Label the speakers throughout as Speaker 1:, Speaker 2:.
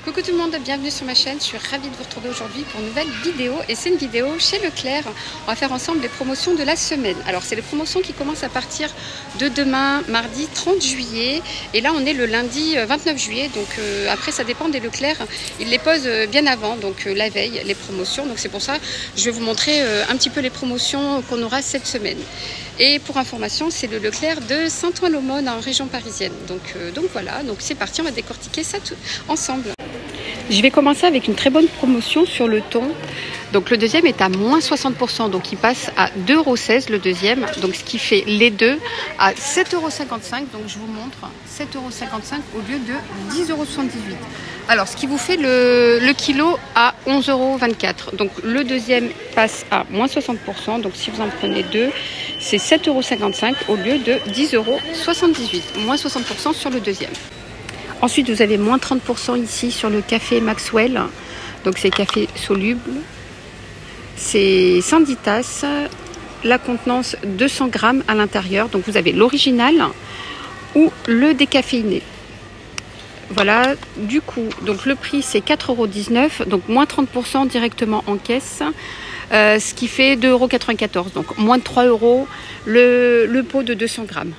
Speaker 1: Coucou tout le monde, bienvenue sur ma chaîne. Je suis ravie de vous retrouver aujourd'hui pour une nouvelle vidéo. Et c'est une vidéo chez Leclerc. On va faire ensemble les promotions de la semaine. Alors c'est les promotions qui commencent à partir de demain, mardi 30 juillet. Et là on est le lundi 29 juillet. Donc après ça dépend des Leclerc. Ils les posent bien avant, donc la veille, les promotions. Donc c'est pour ça que je vais vous montrer un petit peu les promotions qu'on aura cette semaine. Et pour information, c'est le Leclerc de Saint-Ouen-l'Aumône en région parisienne. Donc voilà, donc c'est parti, on va décortiquer ça ensemble. Je vais commencer avec une très bonne promotion sur le thon. Donc le deuxième est à moins 60%, donc il passe à 2,16 € le deuxième. Donc ce qui fait les deux à 7,55 €. Donc je vous montre 7,55 € au lieu de 10,78 €. Alors ce qui vous fait le kilo à 11,24 €. Donc le deuxième passe à moins 60%. Donc si vous en prenez deux, c'est 7,55 € au lieu de 10,78 €. Moins 60% sur le deuxième. Ensuite, vous avez moins 30% ici sur le café Maxwell. Donc, c'est café soluble. C'est 110 tasses. La contenance 200 grammes à l'intérieur. Donc, vous avez l'original ou le décaféiné. Voilà, du coup, donc le prix, c'est 4,19 €. Donc, moins 30% directement en caisse. Ce qui fait 2,94 €. Donc, moins de 3 € le pot de 200 grammes.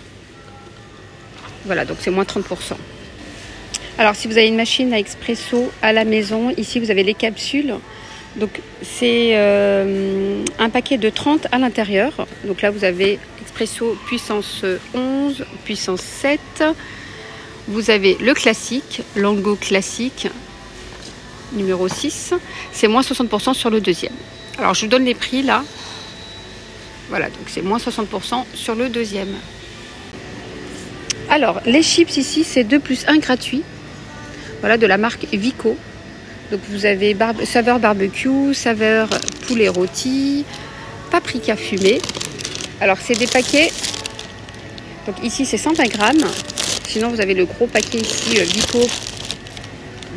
Speaker 1: Voilà, donc c'est moins 30%. Alors, si vous avez une machine à expresso à la maison, ici, vous avez les capsules. Donc, c'est un paquet de 30 à l'intérieur. Donc là, vous avez expresso puissance 11, puissance 7. Vous avez le classique, Lango classique, numéro 6. C'est moins 60% sur le deuxième. Alors, je vous donne les prix là. Voilà, donc c'est moins 60% sur le deuxième. Alors, les chips ici, c'est 2 + 1 gratuit. Voilà, de la marque Vico. Donc vous avez saveur barbecue, saveur poulet rôti, paprika fumé. Alors c'est des paquets. Donc ici c'est 120 grammes. Sinon vous avez le gros paquet ici Vico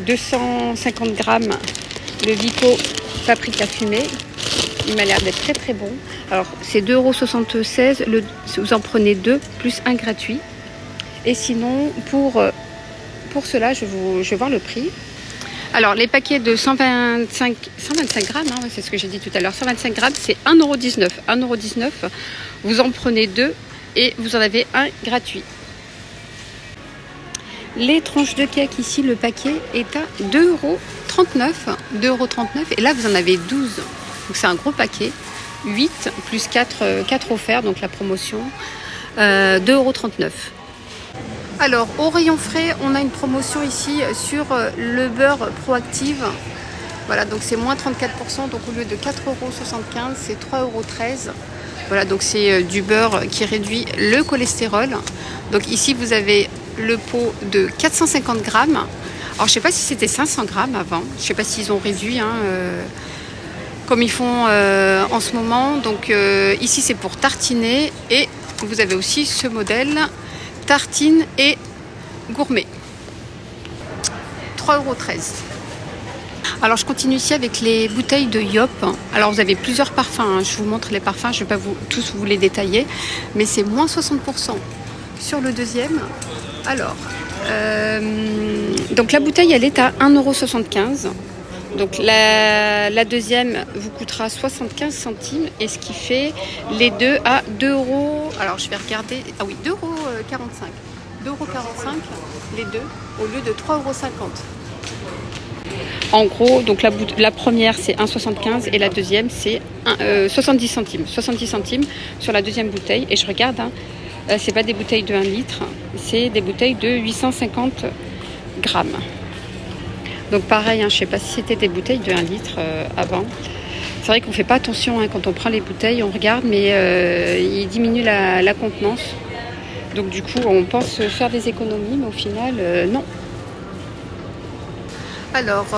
Speaker 1: 250 grammes. Le Vico paprika fumé. Il m'a l'air d'être très très bon. Alors c'est 2,76 €. Vous en prenez deux plus un gratuit. Et sinon pour cela, je vais voir le prix. Alors, les paquets de 125 grammes, hein, c'est ce que j'ai dit tout à l'heure, 125 grammes, c'est 1,19 €. 1,19 €, vous en prenez deux et vous en avez un gratuit. Les tranches de cake, ici, le paquet est à 2,39 €. 2,39 € et là, vous en avez 12. Donc, c'est un gros paquet. 8 plus 4 offerts, donc la promotion, 2,39 €. Alors, au rayon frais, on a une promotion ici sur le beurre Proactive. Voilà, donc c'est moins 34%. Donc, au lieu de 4,75 €, c'est 3,13 €. Voilà, donc c'est du beurre qui réduit le cholestérol. Donc, ici, vous avez le pot de 450 grammes. Alors, je ne sais pas si c'était 500 grammes avant. Je ne sais pas s'ils ont réduit, hein, comme ils font en ce moment. Donc, ici, c'est pour tartiner. Et vous avez aussi ce modèle tartine et gourmet, 3,13 €. Alors je continue ici avec les bouteilles de Yop. Alors vous avez plusieurs parfums, hein. Je vous montre les parfums, je ne vais pas tous vous les détailler, mais c'est moins 60% sur le deuxième. Alors donc la bouteille elle est à 1,75 €. Donc la deuxième vous coûtera 75 centimes et ce qui fait les deux à 2 €. Alors je vais regarder. Ah oui, 2,45 €. 2,45 € les deux au lieu de 3,50 €. En gros, donc la première c'est 1,75 € et la deuxième c'est 70 centimes. 70 centimes sur la deuxième bouteille. Et je regarde, hein, c'est pas des bouteilles de 1 litre, c'est des bouteilles de 850 grammes. Donc pareil, hein, je ne sais pas si c'était des bouteilles de 1 litre avant. C'est vrai qu'on ne fait pas attention, hein, quand on prend les bouteilles, on regarde, mais il diminue la contenance. Donc du coup, on pense faire des économies, mais au final, non. Alors,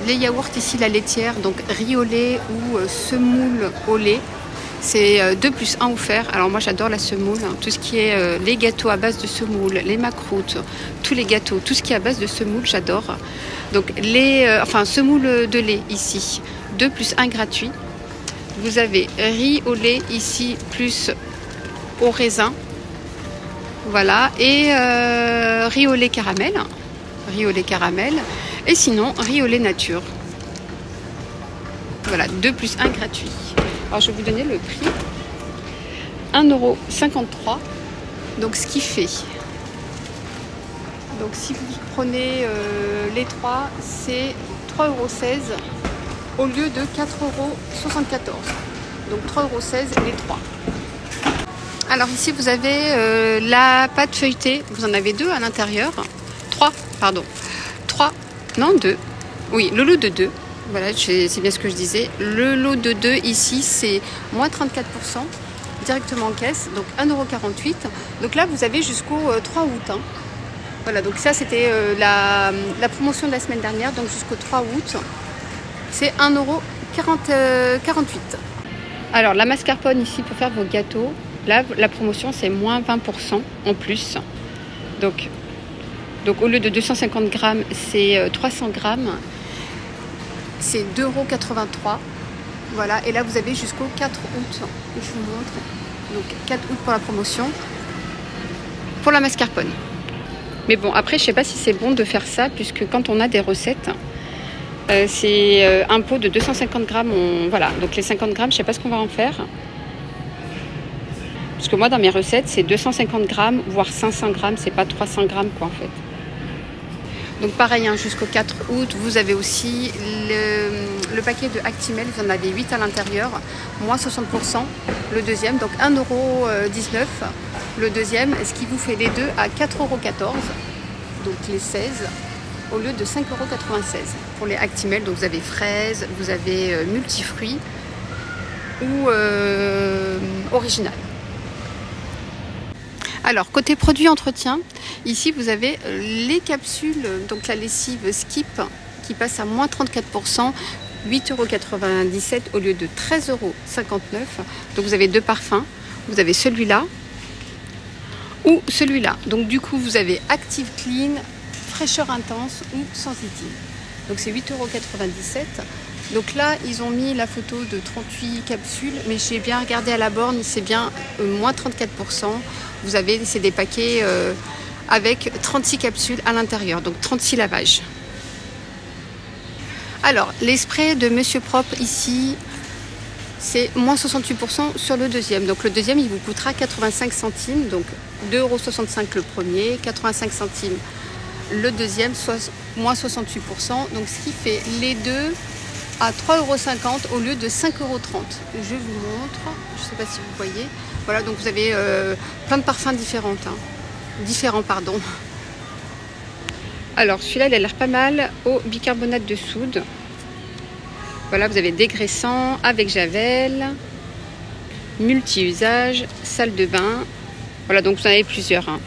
Speaker 1: les yaourts ici, la laitière, donc riz au lait ou semoule au lait. C'est 2 + 1 offert. Alors moi j'adore la semoule, hein. Tout ce qui est les gâteaux à base de semoule, les macroutes, tous les gâteaux, tout ce qui est à base de semoule, j'adore. Donc semoule de lait ici, 2 + 1 gratuit. Vous avez riz au lait ici plus au raisin. Voilà, et riz au lait caramel. Et sinon, riz au lait nature. Voilà, 2 plus 1 gratuit. Alors je vais vous donner le prix. 1,53 €. Donc ce qui fait. Donc si vous prenez les 3, c'est 3,16 € au lieu de 4,74 €. Donc 3,16 € les 3. Alors ici vous avez la pâte feuilletée. Vous en avez 2 à l'intérieur. 3, pardon. 3, non 2. Oui, le lot de 2. Voilà, c'est bien ce que je disais. Le lot de 2 ici, c'est moins 34% directement en caisse. Donc 1,48 €. Donc là, vous avez jusqu'au 3 août. Hein. Voilà, donc ça c'était la promotion de la semaine dernière. Donc jusqu'au 3 août, c'est 1,48 €. Alors la mascarpone ici pour faire vos gâteaux. Là, la promotion, c'est moins 20% en plus. Donc au lieu de 250 grammes, c'est 300 grammes. C'est 2,83 €. Voilà, et là, vous avez jusqu'au 4 août. Je vous montre. Donc 4 août pour la promotion. Pour la mascarpone. Mais bon, après, je ne sais pas si c'est bon de faire ça, puisque quand on a des recettes, c'est un pot de 250 grammes. Voilà, donc les 50 grammes, je ne sais pas ce qu'on va en faire. Parce que moi, dans mes recettes, c'est 250 grammes, voire 500 grammes. C'est pas 300 grammes, quoi, en fait. Donc pareil, hein, jusqu'au 4 août, vous avez aussi le paquet de Actimel. Vous en avez 8 à l'intérieur. Moins 60%. Le deuxième, donc 1,19 €. Le deuxième, ce qui vous fait les deux à 4,14 €. Donc les 16 au lieu de 5,96 € pour les Actimel. Donc vous avez fraises, vous avez multifruits ou original. Alors, côté produit entretien, ici vous avez les capsules, donc la lessive Skip qui passe à moins 34%, 8,97 € au lieu de 13,59 €. Donc vous avez 2 parfums, vous avez celui-là ou celui-là. Donc du coup vous avez Active Clean, fraîcheur intense ou sensitive. Donc c'est 8,97 €. Donc là, ils ont mis la photo de 38 capsules, mais j'ai bien regardé à la borne, c'est bien moins 34%. Vous avez, c'est des paquets avec 36 capsules à l'intérieur, donc 36 lavages. Alors, les sprays de Monsieur Propre ici, c'est moins 68% sur le deuxième. Donc le deuxième, il vous coûtera 85 centimes, donc 2,65 € le premier, 85 centimes le deuxième, soit moins 68%. Donc ce qui fait les deux à 3,50 € au lieu de 5,30 €. Je vous montre, je ne sais pas si vous voyez. Voilà, donc vous avez plein de parfums différents. Différents, pardon. Alors celui-là, il a l'air pas mal au bicarbonate de soude. Voilà, vous avez dégraissant avec javel, multi-usage, salle de bain. Voilà, donc vous en avez plusieurs. Hein.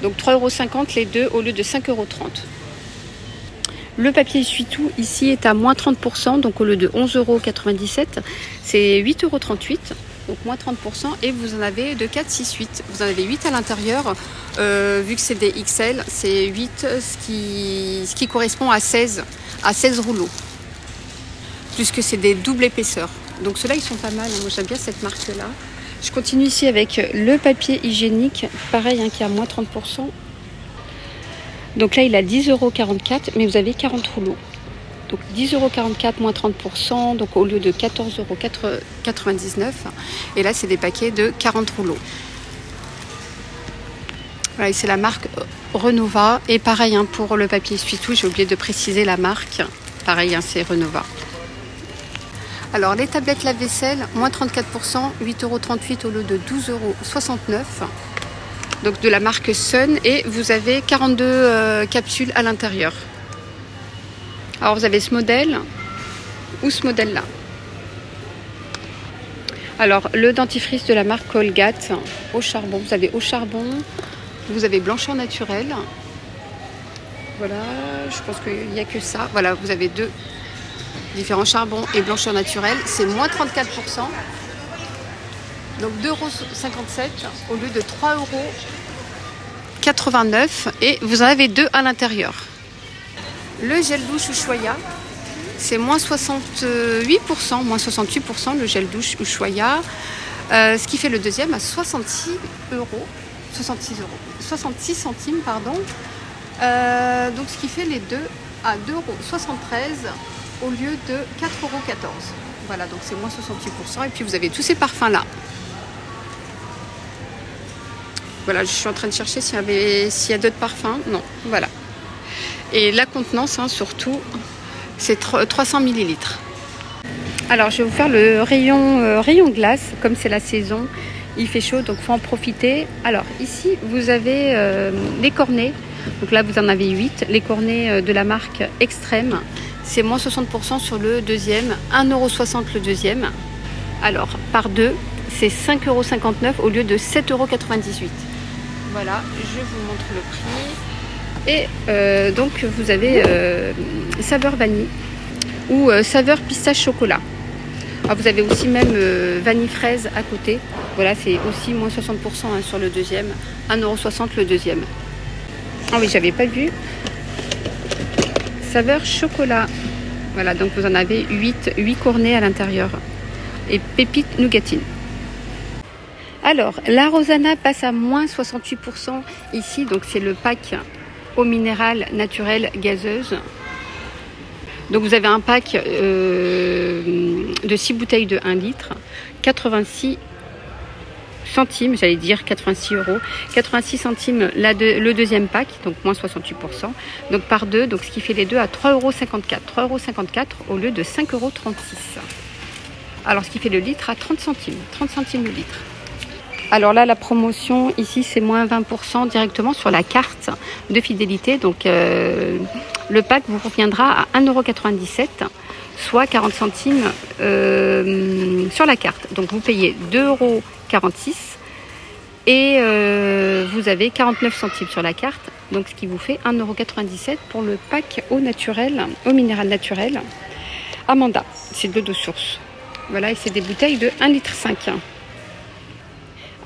Speaker 1: Donc 3,50 € les deux au lieu de 5,30 €. Le papier essuie-tout ici est à moins 30%, donc au lieu de 11,97 €, c'est 8,38 €, donc moins 30%, et vous en avez de 4, 6, 8. Vous en avez 8 à l'intérieur, vu que c'est des XL, c'est 8, ce qui correspond à 16 rouleaux, puisque c'est des doubles épaisseurs. Donc ceux-là, ils sont pas mal, moi j'aime bien cette marque-là. Je continue ici avec le papier hygiénique, pareil, hein, qui est à moins 30%. Donc là, il a 10,44 €, mais vous avez 40 rouleaux. Donc 10,44 € moins 30%, donc au lieu de 14,99 €. Et là, c'est des paquets de 40 rouleaux. Voilà, c'est la marque Renova. Et pareil, hein, pour le papier essuie-tout, j'ai oublié de préciser la marque. Pareil, hein, c'est Renova. Alors, les tablettes lave-vaisselle, moins 34%, 8,38 € au lieu de 12,69 €. Donc de la marque Sun, et vous avez 42 capsules à l'intérieur. Alors vous avez ce modèle ou ce modèle là. Alors le dentifrice de la marque Colgate au charbon, vous avez au charbon, vous avez blancheur naturelle. Voilà, je pense qu'il n'y a que ça. Voilà, vous avez deux différents charbons et blancheur naturelle, c'est moins 34%. Donc 2,57 € au lieu de 3,89 € et vous en avez deux à l'intérieur. Le gel douche Ushuaïa, c'est moins 68%, moins 68% le gel douche Ushuaïa, ce qui fait le deuxième à 66 centimes, pardon. Donc ce qui fait les deux à 2,73 € au lieu de 4,14 €. Voilà, donc c'est moins 68%. Et puis vous avez tous ces parfums là. Voilà, je suis en train de chercher s'il y a d'autres parfums. Non, voilà. Et la contenance, hein, surtout, c'est 300 ml. Alors, je vais vous faire le rayon glace. Comme c'est la saison, il fait chaud, donc il faut en profiter. Alors, ici, vous avez les cornets. Donc là, vous en avez 8. Les cornets de la marque Extrême. C'est moins 60% sur le deuxième. 1,60 € le deuxième. Alors, par deux, c'est 5,59 € au lieu de 7,98 €. Voilà, je vous montre le prix. Et donc, vous avez saveur vanille ou saveur pistache chocolat. Alors, vous avez aussi même vanille fraise à côté. Voilà, c'est aussi moins 60% hein, sur le deuxième. 1,60 € le deuxième. Ah oui, j'avais pas vu. Saveur chocolat. Voilà, donc vous en avez 8 cornets à l'intérieur. Et pépites nougatine. Alors, la Rosana passe à moins 68% ici. Donc, c'est le pack eau minérale naturelle gazeuse. Donc, vous avez un pack de 6 bouteilles de 1 litre. 86 centimes, j'allais dire 86 €. 86 centimes le deuxième pack, donc moins 68%. Donc, par deux, donc ce qui fait les deux à 3,54 €. 3,54 € au lieu de 5,36 €. Alors, ce qui fait le litre à 30 centimes. 30 centimes le litre. Alors là, la promotion, ici, c'est moins 20% directement sur la carte de fidélité. Donc, le pack vous reviendra à 1,97 €, soit 40 centimes sur la carte. Donc, vous payez 2,46 € et vous avez 49 centimes sur la carte. Donc, ce qui vous fait 1,97 € pour le pack eau naturelle, eau minérale naturelle. Amanda, c'est de l'eau de source. Voilà, et c'est des bouteilles de 1,5 litre.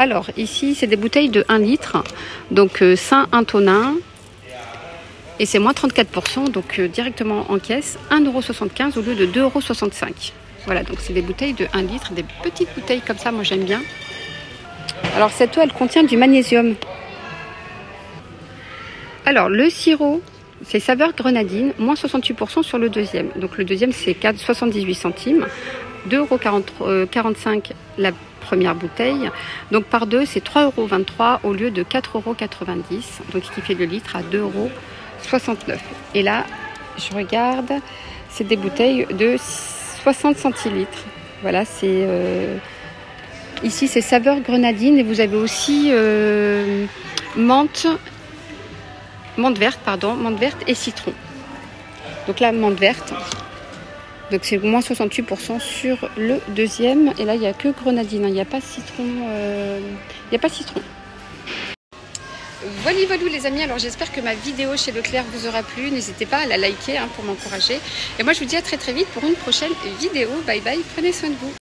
Speaker 1: Alors, ici, c'est des bouteilles de 1 litre, donc Saint-Antonin, et c'est moins 34%, donc directement en caisse, 1,75 € au lieu de 2,65 €. Voilà, donc c'est des bouteilles de 1 litre, des petites bouteilles comme ça, moi j'aime bien. Alors, cette eau, elle contient du magnésium. Alors, le sirop, c'est saveur grenadine, moins 68% sur le deuxième. Donc, le deuxième, c'est 78 centimes, 2,45 € la première bouteille. Donc par deux, c'est 3,23 € au lieu de 4,90 €. Donc ce qui fait le litre à 2,69 €. Et là, je regarde, c'est des bouteilles de 60 centilitres. Voilà, c'est ici c'est saveur grenadine et vous avez aussi menthe verte et citron. Donc là, menthe verte. Donc c'est moins 68% sur le deuxième. Et là, il n'y a que grenadine. Il n'y a pas citron. Voilà les amis. Alors j'espère que ma vidéo chez Leclerc vous aura plu. N'hésitez pas à la liker hein, pour m'encourager. Et moi, je vous dis à très vite pour une prochaine vidéo. Bye bye. Prenez soin de vous.